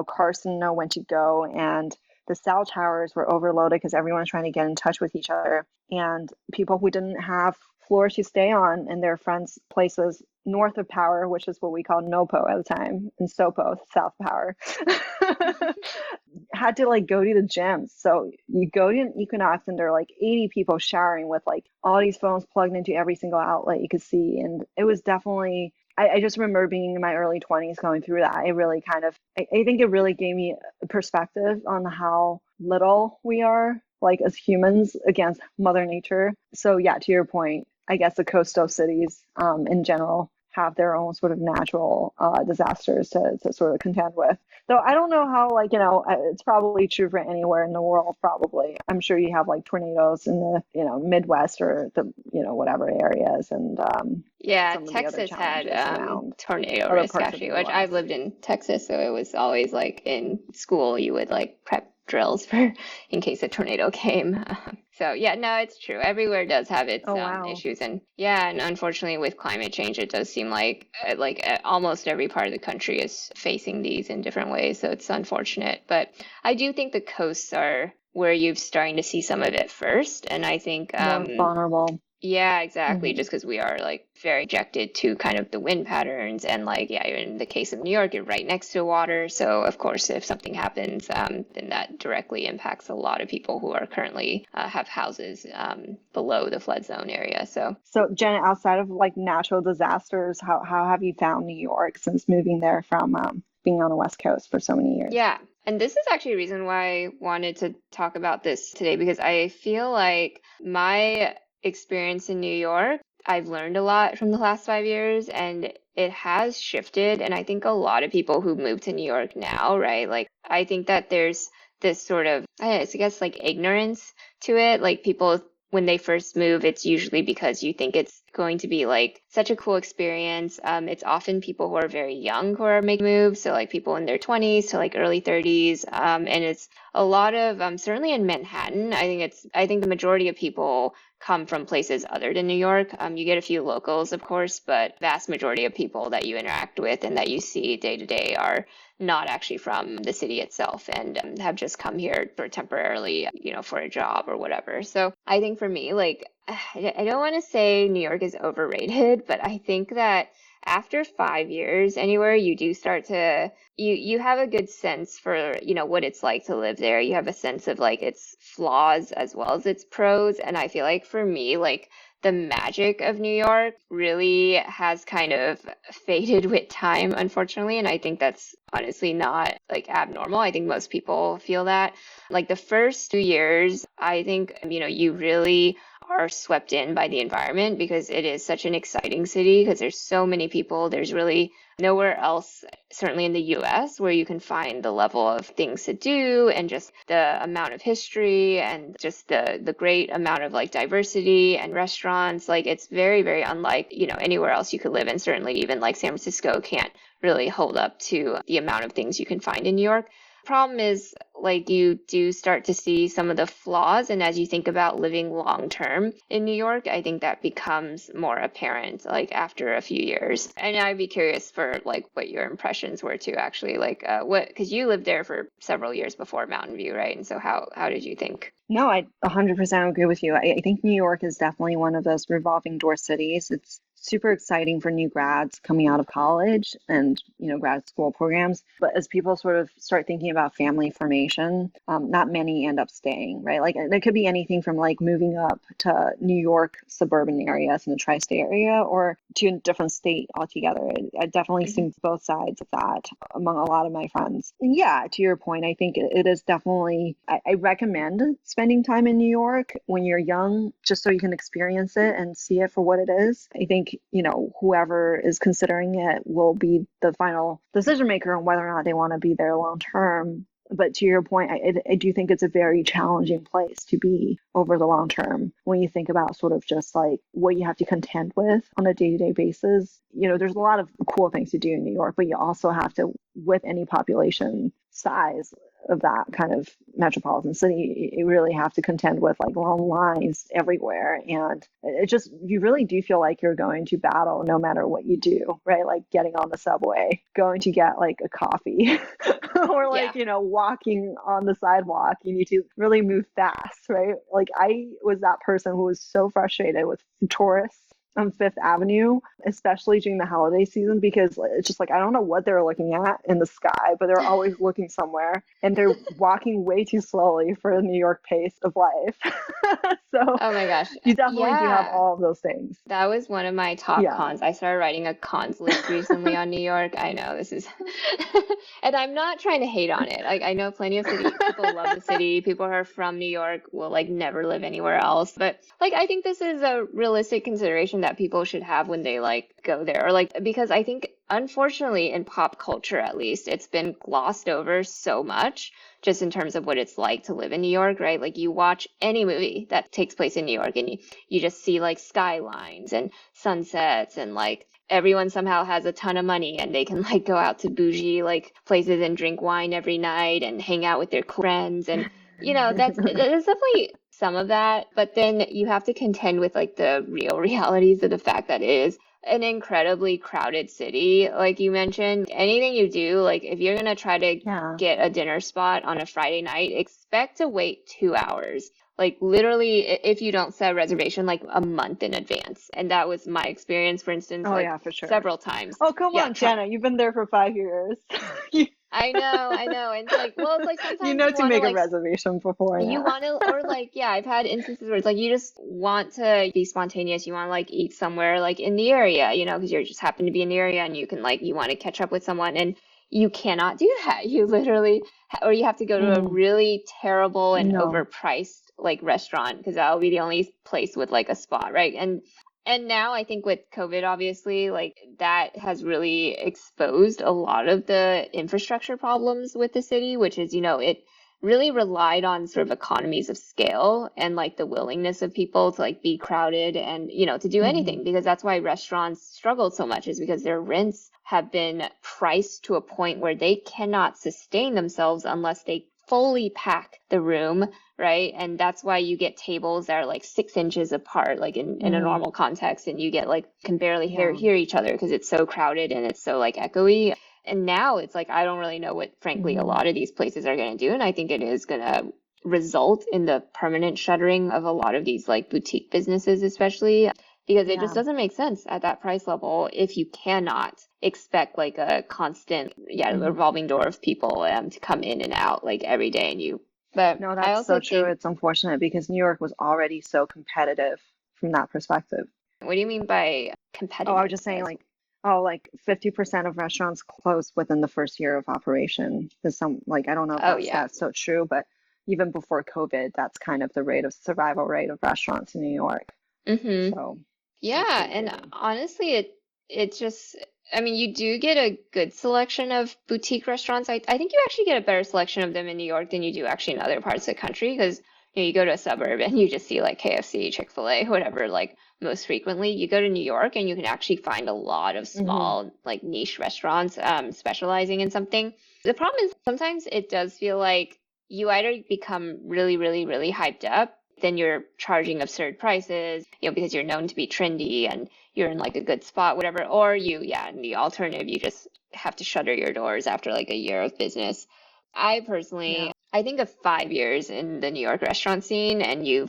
cars didn't know when to go. And the cell towers were overloaded because everyone's trying to get in touch with each other. And people who didn't have floors to stay on in their friends' places north of power, which is what we called NOPO at the time, and SOPO, South Power, had to like go to the gyms. So you go to an Equinox and there are like 80 people showering with like all these phones plugged into every single outlet you could see. And it was definitely, I just remember being in my early 20s going through that. It really kind of, I think it really gave me a perspective on how little we are like as humans against Mother Nature. So yeah, to your point, I guess the coastal cities in general have their own sort of natural disasters to sort of contend with. Though I don't know how, like, it's probably true for anywhere in the world, probably. I'm sure you have like tornadoes in the, Midwest or the, whatever areas and Yeah, some of the other Texas had challenges around tornado other risk parts of the actually, which US. I've lived in Texas, so it was always like in school you would like prep drills for in case a tornado came. So yeah, no, it's true. Everywhere does have its Oh, wow. issues, and yeah, and unfortunately with climate change, it does seem like almost every part of the country is facing these in different ways. So it's unfortunate, but I do think the coasts are where you're starting to see some of it first, and I think More vulnerable. yeah, exactly. Hmm. Just because we are like very objected to kind of the wind patterns, and like, yeah, in the case of New York, you're right next to water. So, of course, if something happens, then that directly impacts a lot of people who are currently have houses below the flood zone area. So, So, Janet, outside of like natural disasters, how have you found New York since moving there from being on the West Coast for so many years? yeah. And this is actually a reason why I wanted to talk about this today, because I feel like my experience in New York, I've learned a lot from the last 5 years, and it has shifted. And I think a lot of people who move to New York now, right? Like, I think that there's this sort of, I guess, like ignorance to it. Like, people, when they first move, it's usually because you think it's going to be like such a cool experience. It's often people who are very young who are making moves, so like people in their 20s to like early 30s. And it's a lot of certainly in Manhattan. I think the majority of people come from places other than New York. You get a few locals, of course, but vast majority of people that you interact with and that you see day to day are not actually from the city itself and have just come here for temporarily, for a job or whatever. So I think for me, like, I don't want to say New York is overrated, but I think that after 5 years anywhere, you do start to you have a good sense for, what it's like to live there. You have a sense of like its flaws as well as its pros. And I feel like for me, like the magic of New York really has kind of faded with time, unfortunately. And I think that's honestly not like abnormal. I think most people feel that. Like the first 2 years, I think, you really are swept in by the environment because it is such an exciting city because there's so many people. There's really nowhere else, certainly in the US, where you can find the level of things to do and just the amount of history and just the great amount of like diversity and restaurants. Like it's very, very unlike, anywhere else you could live in. Certainly even like San Francisco can't really hold up to the amount of things you can find in New York. Problem is, like, you do start to see some of the flaws, and as you think about living long term in New York, I think that becomes more apparent, like, after a few years. And I'd be curious for, like, what your impressions were too, actually, like, because you lived there for several years before Mountain View, right? And so how did you think? No, I 100% agree with you. I think New York is definitely one of those revolving door cities. It's super exciting for new grads coming out of college and, grad school programs. But as people sort of start thinking about family formation, not many end up staying, right? Like there could be anything from like moving up to New York suburban areas in the tri-state area or to a different state altogether. I've definitely seen both sides of that among a lot of my friends. And yeah, to your point, I think it is definitely, I recommend spending time in New York when you're young, just so you can experience it and see it for what it is. I think, whoever is considering it will be the final decision maker on whether or not they want to be there long term. But to your point, I do think it's a very challenging place to be over the long term when you think about sort of just like what you have to contend with on a day-to-day basis. There's a lot of cool things to do in New York, but you also have to, with any population size, of that kind of metropolitan city. You really have to contend with like long lines everywhere. And it just, you really do feel like you're going to battle no matter what you do, right? Like getting on the subway, going to get like a coffee or like, Yeah. walking on the sidewalk. You need to really move fast, right? Like I was that person who was so frustrated with tourists on Fifth Avenue, especially during the holiday season, because it's just like I don't know what they're looking at in the sky, but they're always looking somewhere and they're walking way too slowly for the New York pace of life. So Oh my gosh. you definitely do have Yeah. all of those things. That was one of my top Yeah. cons. I started writing a cons list recently on New York. I know this is, and I'm not trying to hate on it. Like I know plenty of people love the city. People who are from New York will like never live anywhere else. But like I think this is a realistic consideration that people should have when they like go there. Or like because I think unfortunately in pop culture at least it's been glossed over so much just in terms of what it's like to live in New York, right? Like you watch any movie that takes place in New York and you just see like skylines and sunsets and like everyone somehow has a ton of money and they can like go out to bougie like places and drink wine every night and hang out with their friends and there's definitely some of that, but then you have to contend with like the real realities of the fact that it is an incredibly crowded city. Like you mentioned, anything you do, like if you're gonna try to Yeah. get a dinner spot on a Friday night, expect to wait 2 hours. Like literally, if you don't set a reservation like a month in advance. And that was my experience, for instance, Oh like yeah, for sure. several times. Oh, come Yeah, on, Jenna. You've been there for 5 years. You, I know. And it's like, well, it's like you sometimes know you to want to make a like reservation before, you yeah. want to, or like, yeah, I've had instances where it's like you just want to be spontaneous. You want to like eat somewhere like in the area, because you just happen to be in the area and you can like, you want to catch up with someone and you cannot do that. You literally, or you have to go to a Mm, really terrible and no. overpriced like restaurant because that'll be the only place with like a spot, right? And now I think with COVID, obviously, like that has really exposed a lot of the infrastructure problems with the city, which is, it really relied on sort of economies of scale and like the willingness of people to like be crowded and to do Hmm. anything because that's why restaurants struggled so much is because their rents have been priced to a point where they cannot sustain themselves unless they fully pack the room, right? And that's why you get tables that are like 6 inches apart like in a Mm, normal context and you get like can barely hear yeah. hear each other because it's so crowded and it's so like echoey. And now it's like, I don't really know what, frankly, a Hmm. lot of these places are going to do. And I think it is going to result in the permanent shuttering of a lot of these like boutique businesses, especially because it just Yeah. doesn't make sense at that price level if you cannot expect like a constant, Hmm. revolving door of people to come in and out like every day. But No, I that's so also true. think, It's unfortunate because New York was already so competitive from that perspective. what do you mean by Oh, I was just competitive saying as like, oh, like 50% of restaurants closed within the first year of operation. There's some like I don't know if Oh, that yeah. stat's so true, but even before COVID, that's kind of the rate of survival rate of restaurants in New York. Mm-hmm. So that's Yeah, pretty and crazy. honestly, it just, I mean, you do get a good selection of boutique restaurants. I think you actually get a better selection of them in New York than you do actually in other parts of the country because you go to a suburb and you just see like KFC, Chick-fil-A, whatever, like most frequently. You go to New York and you can actually find a lot of Hmm. small like niche restaurants specializing in something. The problem is sometimes it does feel like you either become really, really, really hyped up then you're charging absurd prices, because you're known to be trendy and you're in like a good spot, whatever. Or in the alternative, you just have to shutter your doors after like a year of business. I Yeah. personally, I think of 5 years in the New York restaurant scene, and you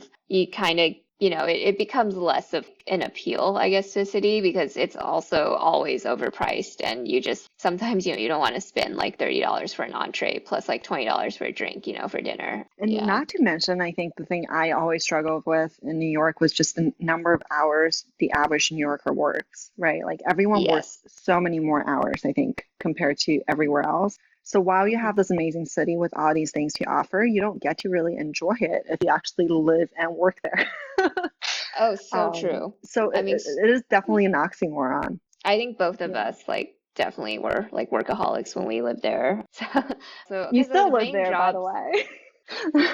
kind of, it becomes less of an appeal, I guess, to the city because it's also always overpriced, and you just sometimes, you don't want to spend like $30 for an entree plus like $20 for a drink, for dinner. And Yeah. not to mention, I think the thing I always struggled with in New York was just the number of hours the average New Yorker works, right? Like everyone works Yes. so many more hours, I think, compared to everywhere else. So while you have this amazing city with all these things to offer, you don't get to really enjoy it if you actually live and work there. Oh, so true. So I mean, it is definitely an oxymoron. I think both of Yeah. us like definitely were like workaholics when we lived there. So, You because the still live main there, by the jobs, way.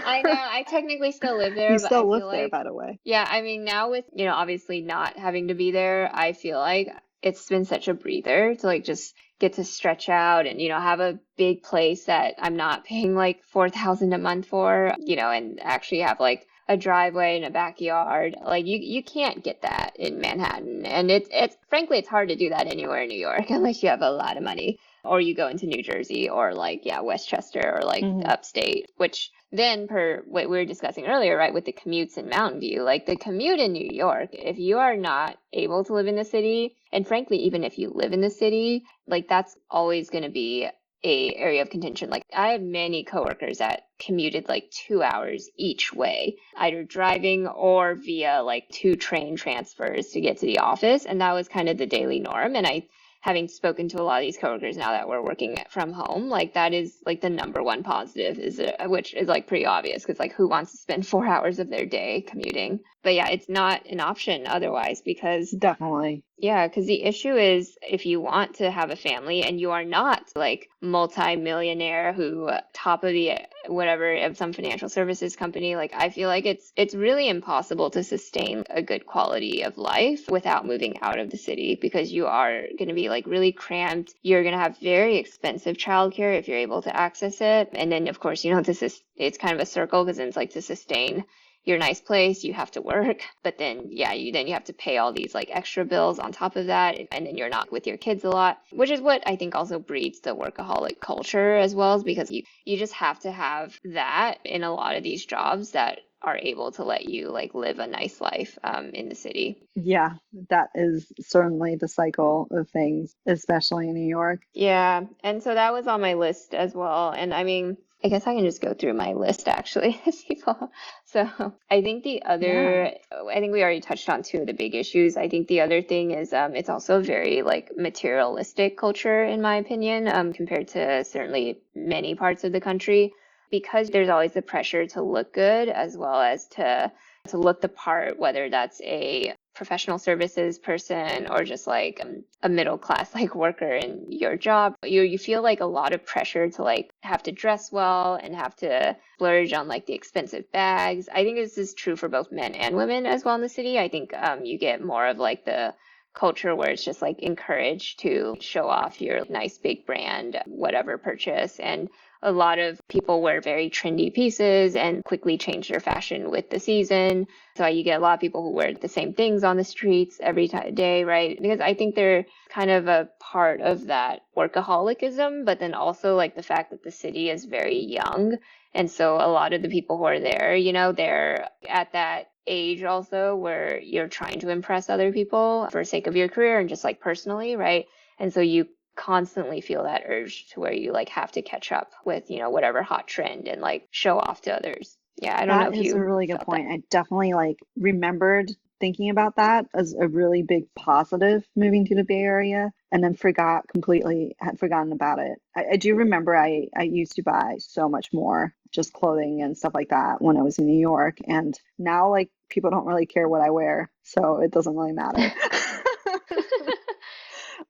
I know I technically still live You there, but I still live feel there, like, by the way. yeah, I mean, now with, obviously not having to be there, I feel like it's been such a breather to like just get to stretch out and, have a big place that I'm not paying like 4,000 a month for, and actually have like a driveway and a backyard. Like you can't get that in Manhattan. And it's frankly, it's hard to do that anywhere in New York unless you have a lot of money. Or you go into New Jersey or like, yeah, Westchester or like Mhm. upstate, which then per what we were discussing earlier, right, with the commutes in Mountain View, like the commute in New York, if you are not able to live in the city, and frankly, even if you live in the city, like that's always going to be a area of contention. Like I had many coworkers that commuted like 2 hours each way, either driving or via like 2 train transfers to get to the office. And that was kind of the daily norm. And having spoken to a lot of these coworkers now that we're working from home, like that is like the number one positive is which is like pretty obvious because like who wants to spend 4 hours of their day commuting? But yeah, it's not an option otherwise because Definitely. yeah, because the issue is if you want to have a family and you are not like multi-millionaire who top of the whatever of some financial services company, like I feel like it's really impossible to sustain a good quality of life without moving out of the city because you are going to be like really cramped. You're going to have very expensive childcare if you're able to access it. And then of course, this is it's kind of a circle because then it's like to sustain your nice place, you have to work, but then yeah, you have to pay all these like extra bills on top of that, and then you're not with your kids a lot, which is what I think also breeds the workaholic culture as well, is because you just have to have that in a lot of these jobs that are able to let you like live a nice life in the city. Yeah, that is certainly the cycle of things, especially in New York. Yeah, and so that was on my list as well. And I mean, I guess I can just go through my list actually, people. So I think Yeah. I think we already touched on two of the big issues. I think the other thing is it's also a very like materialistic culture, in my opinion, compared to certainly many parts of the country, because there's always the pressure to look good as well as to look the part, whether that's a professional services person or just like a middle class like worker in your job. You feel like a lot of pressure to like have to dress well and have to splurge on like the expensive bags. I think this is true for both men and women as well in the city. I think you get more of like the culture where it's just like encouraged to show off your nice big brand whatever purchase, and a lot of people wear very trendy pieces and quickly change their fashion with the season. So you get a lot of people who wear the same things on the streets every day, right? Because I think they're kind of a part of that workaholicism, but then also like the fact that the city is very young. And so a lot of the people who are there, they're at that age also where you're trying to impress other people for the sake of your career and just like personally, right? And so you constantly feel that urge to where you like have to catch up with, whatever hot trend and like show off to others. Yeah, I don't know That if is a you really good felt that. point. I definitely like remembered thinking about that as a really big positive moving to the Bay Area and then had forgotten about it. I do remember I used to buy so much more just clothing and stuff like that when I was in New York. And now like people don't really care what I wear, so it doesn't really matter.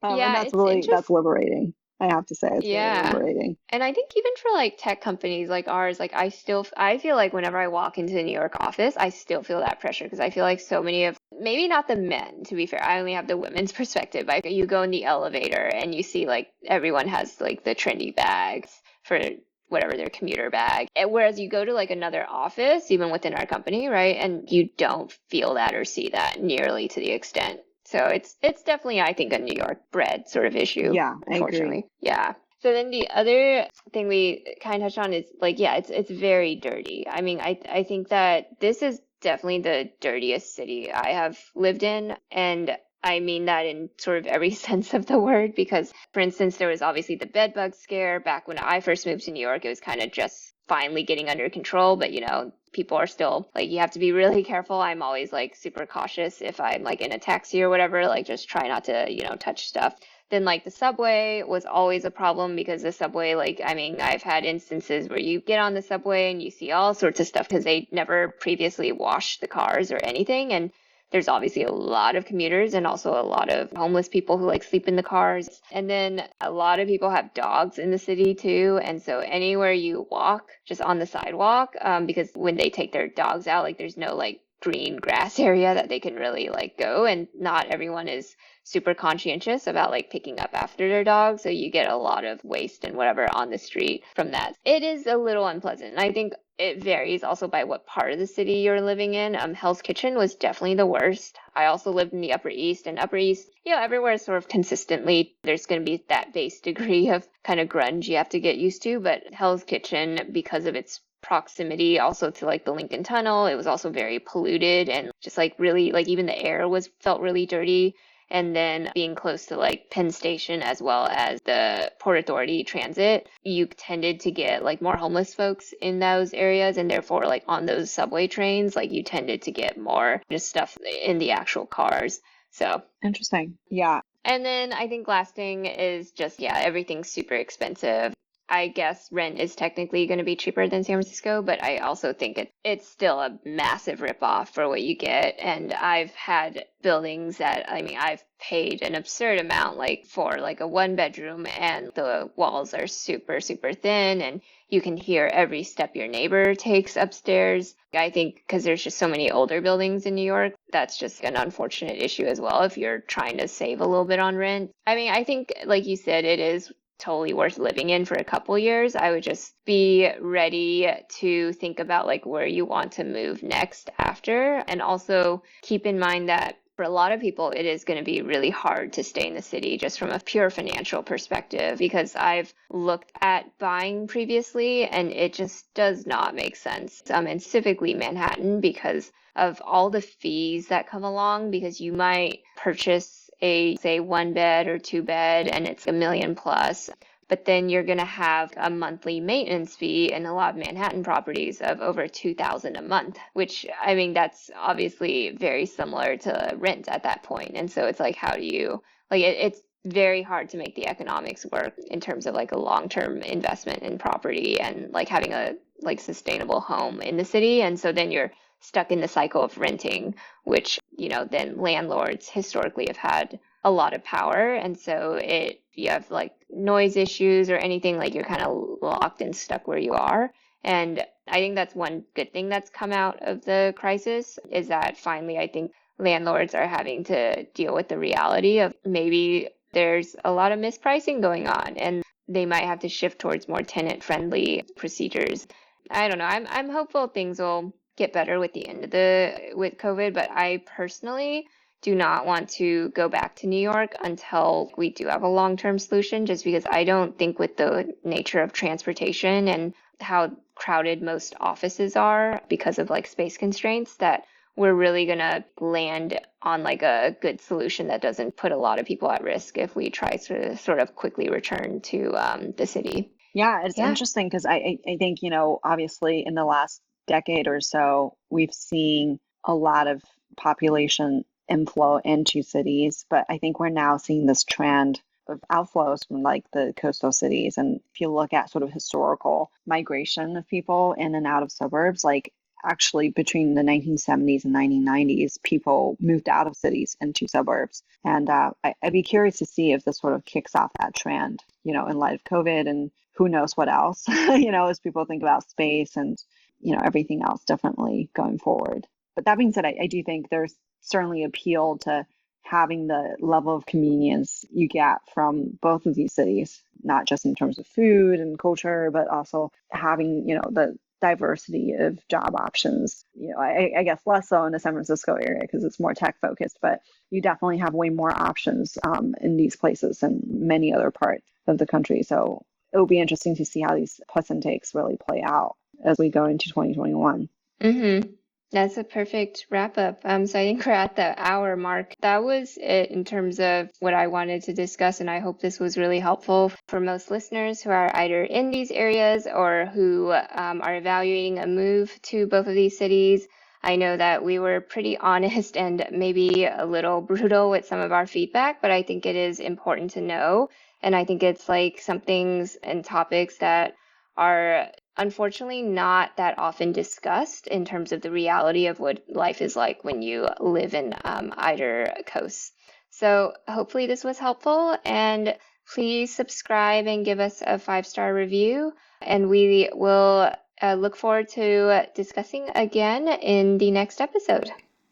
And Yeah, that's it's that's interesting. liberating. I have to say it's very Yeah. liberating. And I think even for like tech companies like ours, like I feel like whenever I walk into the New York office, I still feel that pressure because I feel like so many of, maybe not the men, to be fair, I only have the women's perspective. Like you go in the elevator and you see like everyone has like the trendy bags for whatever their commuter bag. And whereas you go to like another office, even within our company, right? And you don't feel that or see that nearly to the extent. So it's definitely, I think, a New York bred sort of issue, Yeah, I agree. unfortunately. Yeah. So then the other thing we kind of touched on is like, yeah, it's very dirty. I mean, I think that this is definitely the dirtiest city I have lived in, and I mean that in sort of every sense of the word, because for instance, there was obviously the bed bug scare back when I first moved to New York. It was kind of just finally getting under control, but people are still like, you have to be really careful. I'm always like super cautious if I'm like in a taxi or whatever, like just try not to, touch stuff. Then like the subway was always a problem because the subway, like, I mean, I've had instances where you get on the subway and you see all sorts of stuff because they never previously washed the cars or anything. And there's obviously a lot of commuters and also a lot of homeless people who like sleep in the cars. And then a lot of people have dogs in the city too. And so anywhere you walk, just on the sidewalk, because when they take their dogs out, like there's no like green grass area that they can really like go, and not everyone is super conscientious about like picking up after their dog, so you get a lot of waste and whatever on the street from that. It is a little unpleasant. I think it varies also by what part of the city you're living in. Hell's Kitchen was definitely the worst. I also lived in the Upper East, and Upper East, everywhere is sort of consistently, there's going to be that base degree of kind of grunge you have to get used to, but Hell's Kitchen, because of its proximity also to like the Lincoln Tunnel, it was also very polluted and just like really like even the air was felt really dirty. And then being close to like Penn Station as well as the Port Authority transit, you tended to get like more homeless folks in those areas. And therefore, like on those subway trains, like you tended to get more just stuff in the actual cars. So Interesting. Yeah. and then I think last thing is just, everything's super expensive. I guess rent is technically going to be cheaper than San Francisco, but I also think it's still a massive ripoff for what you get. And I've had buildings that, I mean, I've paid an absurd amount, like for like a 1 bedroom, and the walls are super, super thin, and you can hear every step your neighbor takes upstairs. I think because there's just so many older buildings in New York, that's just an unfortunate issue as well if you're trying to save a little bit on rent. I mean, I think, like you said, it is totally worth living in for a couple years. I would just be ready to think about like where you want to move next after. And also keep in mind that for a lot of people, it is going to be really hard to stay in the city just from a pure financial perspective, because I've looked at buying previously and it just does not make sense. And specifically Manhattan, because of all the fees that come along, because you might purchase a, say, 1 bed or 2 bed and it's $1 million plus. But then you're going to have a monthly maintenance fee in a lot of Manhattan properties of over $2,000 a month, which I mean, that's obviously very similar to rent at that point. And so it's like, how do you, like, it's very hard to make the economics work in terms of like a long-term investment in property and like having a like sustainable home in the city. And so then you're stuck in the cycle of renting, which, then landlords historically have had a lot of power. And so if you have like noise issues or anything, like you're kind of locked and stuck where you are. And I think that's one good thing that's come out of the crisis, is that finally I think landlords are having to deal with the reality of maybe there's a lot of mispricing going on and they might have to shift towards more tenant friendly procedures. I don't know. I'm hopeful things will get better with the end of with COVID, but I personally do not want to go back to New York until we do have a long-term solution, just because I don't think with the nature of transportation and how crowded most offices are because of like space constraints, that we're really going to land on like a good solution that doesn't put a lot of people at risk if we try to sort of quickly return to the city. Yeah, it's Yeah. interesting because I think, obviously in the last decade or so, we've seen a lot of population inflow into cities, but I think we're now seeing this trend of outflows from like the coastal cities. And if you look at sort of historical migration of people in and out of suburbs, like actually between the 1970s and 1990s, people moved out of cities into suburbs. And I'd be curious to see if this sort of kicks off that trend, in light of COVID and who knows what else, as people think about space and, everything else differently going forward. But that being said, I do think there's certainly appeal to having the level of convenience you get from both of these cities, not just in terms of food and culture, but also having, the diversity of job options. I guess less so in the San Francisco area because it's more tech focused, but you definitely have way more options in these places than many other parts of the country. So it'll be interesting to see how these plus and takes really play out as we go into 2021. Mm-hmm. That's a perfect wrap up. So I think we're at the hour mark. That was it in terms of what I wanted to discuss, and I hope this was really helpful for most listeners who are either in these areas or who are evaluating a move to both of these cities. I know that we were pretty honest and maybe a little brutal with some of our feedback, but I think it is important to know. And I think it's like some things and topics that are unfortunately not that often discussed in terms of the reality of what life is like when you live in either coast. So hopefully this was helpful, and please subscribe and give us a 5-star review, and we will look forward to discussing again in the next episode.